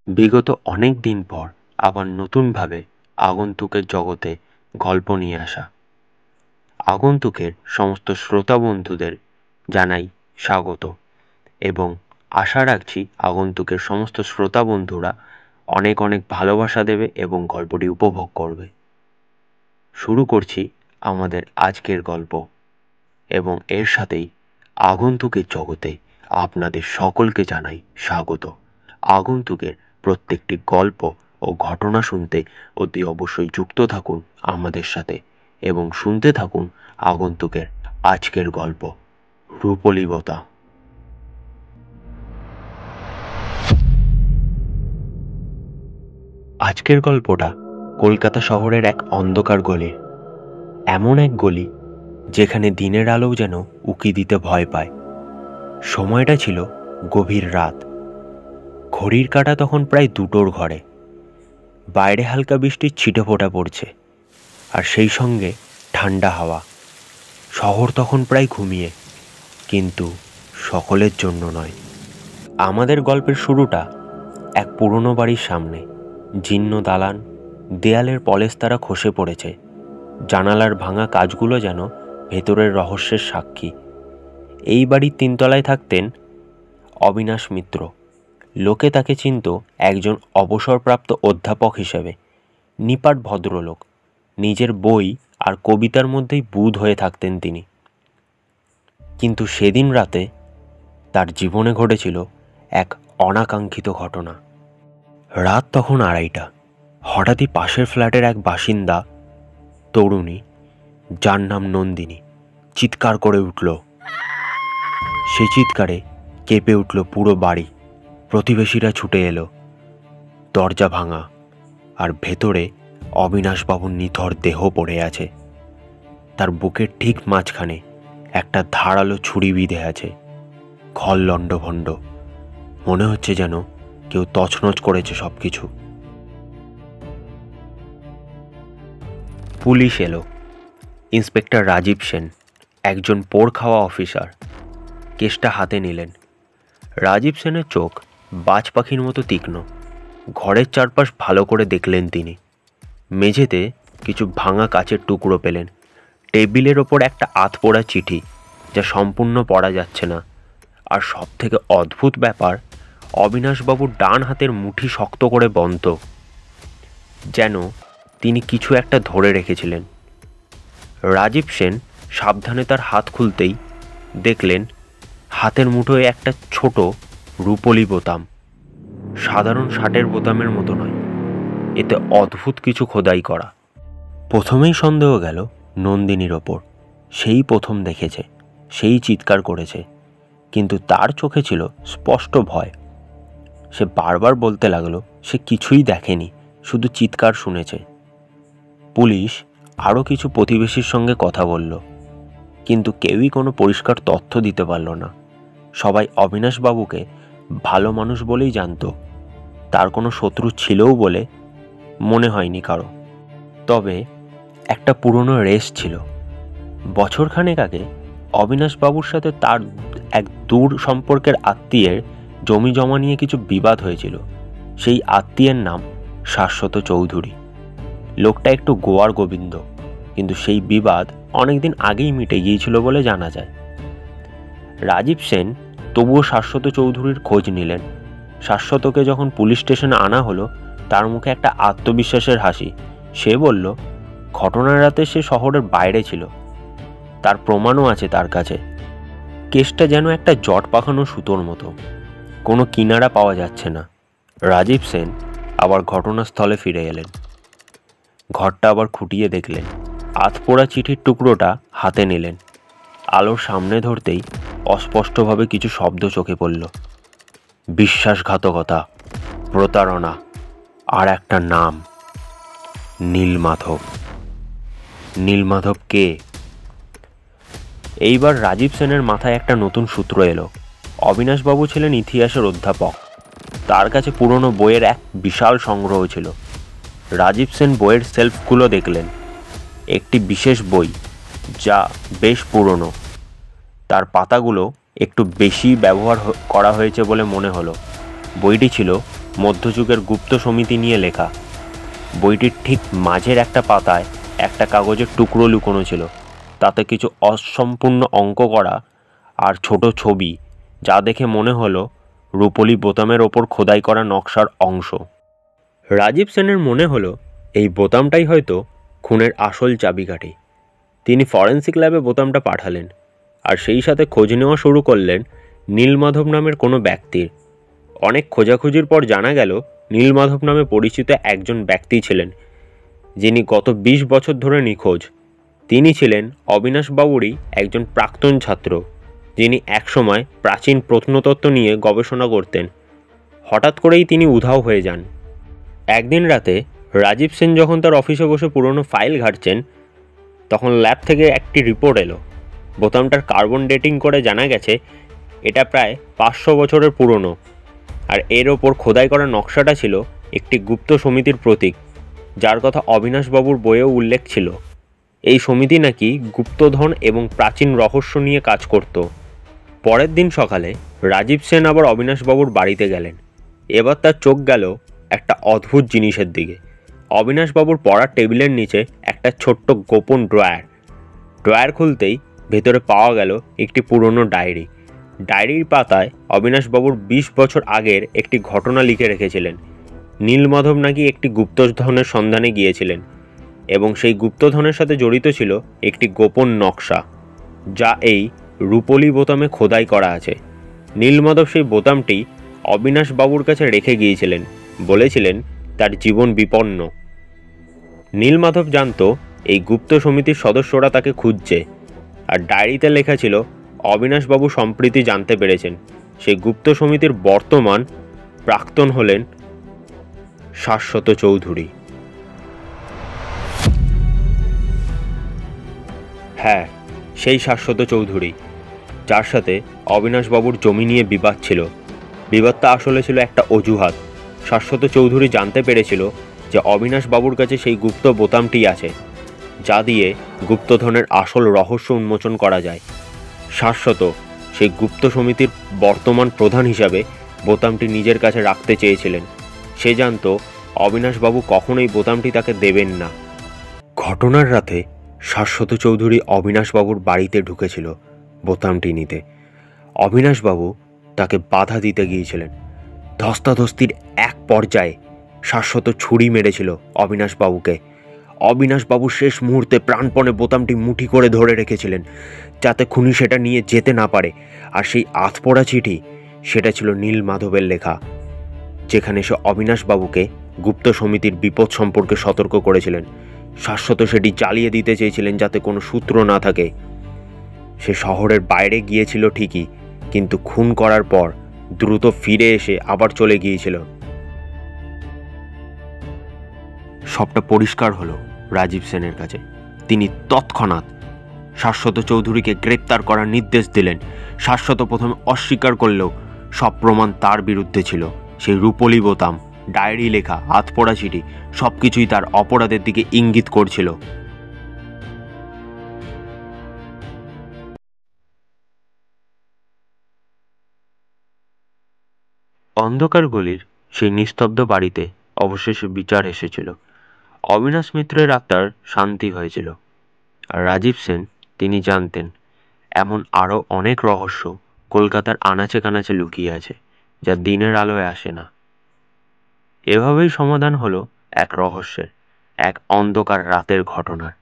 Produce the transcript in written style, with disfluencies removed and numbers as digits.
বিগত অনেক দিন পর আবার নতুনভাবে আগন্তুকের জগতে গল্প নিয়ে আসা। আগন্তুকের সমস্ত শ্রোতা বন্ধুদের জানাই স্বাগত এবং আশা রাখছি আগন্তুকের সমস্ত শ্রোতা বন্ধুরা অনেক অনেক ভালোবাসা দেবে এবং গল্পটি উপভোগ করবে। শুরু করছি আমাদের আজকের গল্প এবং এর সাথেই আগন্তুকের জগতে আপনাদের সকলকে জানাই স্বাগত। আগন্তুকের প্রত্যেকটি গল্প ও ঘটনা শুনতে অতি অবশ্যই যুক্ত থাকুন আমাদের সাথে এবং শুনতে থাকুন আগন্তুকের আজকের গল্প রূপলীবতা। আজকের গল্পটা কলকাতা শহরের এক অন্ধকার গলির, এমন এক গলি যেখানে দিনের আলোও যেন উকি দিতে ভয় পায়। সময়টা ছিল গভীর রাত। ঘড়ির কাঁটা তখন প্রায় 2টোর ঘরে। বাইরে হালকা বৃষ্টির ছিটেফোঁটা পড়ছে আর সেই সঙ্গে ঠান্ডা হাওয়া। শহর তখন প্রায় ঘুমিয়ে, কিন্তু সকলের জন্য নয়। আমাদের গল্পের শুরুটা এক পুরনো বাড়ির সামনে। জীর্ণ দালান, দেয়ালের পলেস্তারা খসে পড়েছে, জানালার ভাঙা কাচগুলো যেন ভেতরের রহস্যের সাক্ষী। এই বাড়ির 3তলায় থাকতেন অবিনাশ মিত্র। লোকে তাকে চিনত একজন অবসরপ্রাপ্ত অধ্যাপক হিসেবে। নিপাট ভদ্রলোক, নিজের বই আর কবিতার মধ্যেই বুঁদ হয়ে থাকতেন তিনি। কিন্তু সেদিন রাতে তার জীবনে ঘটেছিল এক অনাকাঙ্ক্ষিত ঘটনা। রাত তখন 2:30। হঠাৎই পাশের ফ্ল্যাটের এক বাসিন্দা, তরুণী, যার নাম নন্দিনী, চিৎকার করে উঠল। সে চিৎকারে কেঁপে উঠল পুরো বাড়ি। প্রতিবেশীরা ছুটে এলো। দরজা ভাঙা, আর ভেতরে অবিনাশবাবুর নিথর দেহ পড়ে আছে। তার বুকের ঠিক মাঝখানে একটা ধারালো ছুরি বিঁধে আছে। খল লণ্ডভণ্ড, মনে হচ্ছে যেন কেউ তছনছ করেছে সব কিছু। পুলিশ এলো। ইন্সপেক্টর রাজীব সেন, একজন পোড় খাওয়া অফিসার, কেসটা হাতে নিলেন। রাজীব সেনের চোখ বাজ পাখির মতো তীক্ষ্ণ। ঘরের চারপাশ ভালো করে দেখলেন তিনি। মেঝেতে কিছু ভাঙা কাচের টুকরো পেলেন। টেবিলের ওপর একটা আধপোড়া চিঠি, যা সম্পূর্ণ পড়া যাচ্ছে না। আর সব থেকে অদ্ভুত ব্যাপার, অবিনাশবাবুর ডান হাতের মুঠি শক্ত করে বন্ধ, যেন তিনি কিছু একটা ধরে রেখেছিলেন। রাজীব সেন সাবধানে তার হাত খুলতেই দেখলেন হাতের মুঠোয় একটা ছোট রূপোলি বোতাম। সাধারণ শার্টের বোতামের মতো নয়, এতে অদ্ভুত কিছু খোদাই করা। প্রথমেই সন্দেহ গেল নন্দিনীর ওপর। সেই প্রথম দেখেছে, সেই চিৎকার করেছে, কিন্তু তার চোখে ছিল স্পষ্ট ভয়। সে বারবার বলতে লাগলো সে কিছুই দেখেনি, শুধু চিৎকার শুনেছে। পুলিশ আরও কিছু প্রতিবেশীর সঙ্গে কথা বলল, কিন্তু কেউই কোনো পরিষ্কার তথ্য দিতে পারল না। সবাই অবিনাশবাবুকে ভালো মানুষ বলেই জানত, তার কোনো শত্রু ছিলও বলে মনে হয়নি কারো। তবে একটা পুরনো রেস ছিল। বছরখানেক আগে অবিনাশবাবুর সাথে তার এক দূর সম্পর্কের আত্মীয়ের জমি জমা নিয়ে কিছু বিবাদ হয়েছিল। সেই আত্মীয়ের নাম শাশ্বত চৌধুরী। লোকটা একটু গোয়ার গোবিন্দ, কিন্তু সেই বিবাদ অনেকদিন আগেই মিটে গিয়েছিল বলে জানা যায়। রাজীব সেন তবুও শাশ্বত চৌধুরীর খোঁজ নিলেন। শাশ্বতকে যখন পুলিশ স্টেশনে আনা হলো, তার মুখে একটা আত্মবিশ্বাসের হাসি। সে বলল, ঘটনার রাতে সে শহরের বাইরে ছিল, তার প্রমাণও আছে তার কাছে। কেসটা যেন একটা জট পাখানো সুতোর মতো, কোনো কিনারা পাওয়া যাচ্ছে না। রাজীব সেন আবার ঘটনাস্থলে ফিরে এলেন। ঘরটা আবার খুঁটিয়ে দেখলেন। আধপোড়া চিঠির টুকরোটা হাতে নিলেন। আলোর সামনে ধরতেই অস্পষ্টভাবে কিছু শব্দ চোখে পড়ল। বিশ্বাসঘাতকতা, প্রতারণা, আর একটা নাম, নীলমাধব। নীলমাধব কে? এইবার রাজীব সেনের মাথায় একটা নতুন সূত্র এলো। অবিনাশবাবু ছিলেন ইতিহাসের অধ্যাপক। তার কাছে পুরনো বইয়ের এক বিশাল সংগ্রহ ছিল। রাজীব সেন বইয়ের সেলফগুলো দেখলেন। একটি বিশেষ বই, যা বেশ পুরনো। তার পাতাগুলো একটু বেশি ব্যবহার করা হয়েছে বলে মনে হলো। বইটি ছিল মধ্যযুগের গুপ্ত সমিতি নিয়ে লেখা। বইটির ঠিক মাঝের একটা পাতায় একটা কাগজের টুকরো লুকোনো ছিল, তাতে কিছু অসম্পূর্ণ অঙ্ক করা আর ছোট ছবি, যা দেখে মনে হলো রূপোলি বোতামের ওপর খোদাই করা নকশার অংশ। রাজীব সেনের মনে হলো এই বোতামটাই হয়তো খুনের আসল চাবিকাঠি। তিনি ফরেন্সিক ল্যাবে বোতামটা পাঠালেন, আর সেই সাথে খোঁজ নেওয়া শুরু করলেন নীলমাধব নামের কোনো ব্যক্তির। অনেক খোঁজাখুঁজির পর জানা গেল নীলমাধব নামে পরিচিত একজন ব্যক্তি ছিলেন, যিনি গত 20 বছর ধরে নিখোঁজ। তিনি ছিলেন অবিনাশবাবুরই একজন প্রাক্তন ছাত্র, যিনি একসময় প্রাচীন প্রত্নতত্ত্ব নিয়ে গবেষণা করতেন। হঠাৎ করেই তিনি উধাও হয়ে যান। একদিন রাতে রাজীব সেন যখন তার অফিসে বসে পুরনো ফাইল ঘাঁটছেন, তখন ল্যাব থেকে একটি রিপোর্ট এলো। বোতামটার কার্বন ডেটিং করে জানা গেছে এটা প্রায় 500 বছরের পুরনো, আর এর ওপর খোদাই করা নকশাটা ছিল একটি গুপ্ত সমিতির প্রতীক, যার কথা অবিনাশবাবুর বইয়েও উল্লেখ ছিল। এই সমিতি নাকি গুপ্তধন এবং প্রাচীন রহস্য নিয়ে কাজ করত। পরের দিন সকালে রাজীব সেন আবার অবিনাশবাবুর বাড়িতে গেলেন। এবার তার চোখ গেল একটা অদ্ভুত জিনিসের দিকে। অবিনাশবাবুর পড়ার টেবিলের নিচে একটা ছোট্ট গোপন ড্রয়ার খুলতেই ভেতরে পাওয়া গেল একটি পুরনো ডায়েরি। ডায়েরির পাতায় অবিনাশবাবুর 20 বছর আগের একটি ঘটনা লিখে রেখেছিলেন। নীলমাধব নাকি একটি গুপ্তধনের সন্ধানে গিয়েছিলেন, এবং সেই গুপ্তধনের সাথে জড়িত ছিল একটি গোপন নকশা, যা এই রূপোলি বোতামে খোদাই করা আছে। নীলমাধব সেই বোতামটি অবিনাশবাবুর কাছে রেখে গিয়েছিলেন, বলেছিলেন তার জীবন বিপন্ন। নীলমাধব জানত এই গুপ্ত সমিতির সদস্যরা তাকে খুঁজছে, আর ডায়েরিতে লেখা ছিল অবিনাশবাবু সম্প্রতি জানতে পেরেছেন সেই গুপ্ত সমিতির বর্তমান প্রাক্তন হলেন শাশ্বত চৌধুরী। হ্যাঁ, সেই শাশ্বত চৌধুরী, যার সাথে অবিনাশবাবুর জমি নিয়ে বিবাদ ছিল। বিবাদটা আসলে ছিল একটা অজুহাত। শাশ্বত চৌধুরী জানতে পেরেছিল যে অবিনাশবাবুর কাছে সেই গুপ্ত বোতামটি আছে, যা দিয়ে গুপ্তধনের আসল রহস্য উন্মোচন করা যায়। শাশ্বত সেই গুপ্ত সমিতির বর্তমান প্রধান হিসাবে বোতামটি নিজের কাছে রাখতে চেয়েছিলেন। সে জানত অবিনাশবাবু কখনোই বোতামটি তাকে দেবেন না। ঘটনার রাতে শাশ্বত চৌধুরী অবিনাশবাবুর বাড়িতে ঢুকেছিল বোতামটি নিতে। অবিনাশবাবু তাকে বাধা দিতে গিয়েছিলেন। ধস্তাধস্তির এক পর্যায়ে শাশ্বত ছুরি মেরেছিল অবিনাশবাবুকে। অবিনাশবাবু শেষ মুহূর্তে প্রাণপণে বোতামটি মুঠি করে ধরে রেখেছিলেন, যাতে খুনি সেটা নিয়ে যেতে না পারে। আর সেই আধপোড়া চিঠি, সেটা ছিল নীলমাধবের লেখা, যেখানে সে অবিনাশবাবুকে গুপ্ত সমিতির বিপদ সম্পর্কে সতর্ক করেছিলেন। শাশ্বত সেটি জ্বালিয়ে দিতে চেয়েছিলেন, যাতে কোনো সূত্র না থাকে। সে শহরের বাইরে গিয়েছিল ঠিকই, কিন্তু খুন করার পর দ্রুত ফিরে এসে আবার চলে গিয়েছিল। সবটা পরিষ্কার হলো রাজীব সেনের কাছে। তিনি তৎক্ষণাৎ শাশ্বত চৌধুরীকে গ্রেপ্তার করার নির্দেশ দিলেন। শাশ্বত প্রথমে অস্বীকার করলেও সব প্রমাণ তার বিরুদ্ধে ছিল। সেই রূপোলি বোতাম, ডায়েরি লেখা, হাতপোড়া চিঠি, সবকিছুই তার অপরাধের দিকে ইঙ্গিত করছিল। অন্ধকার গলির সেই নিস্তব্ধ বাড়িতে অবশেষে বিচার এসেছিল। অবিনাশ মিত্রের আত্মার শান্তি হয়েছিল। আর রাজীব সেন, তিনি জানতেন এমন আরও অনেক রহস্য কলকাতার আনাচে কানাচে লুকিয়ে আছে, যা দিনের আলোয় আসে না। এভাবেই সমাধান হলো এক রহস্যের, এক অন্ধকার রাতের ঘটনার।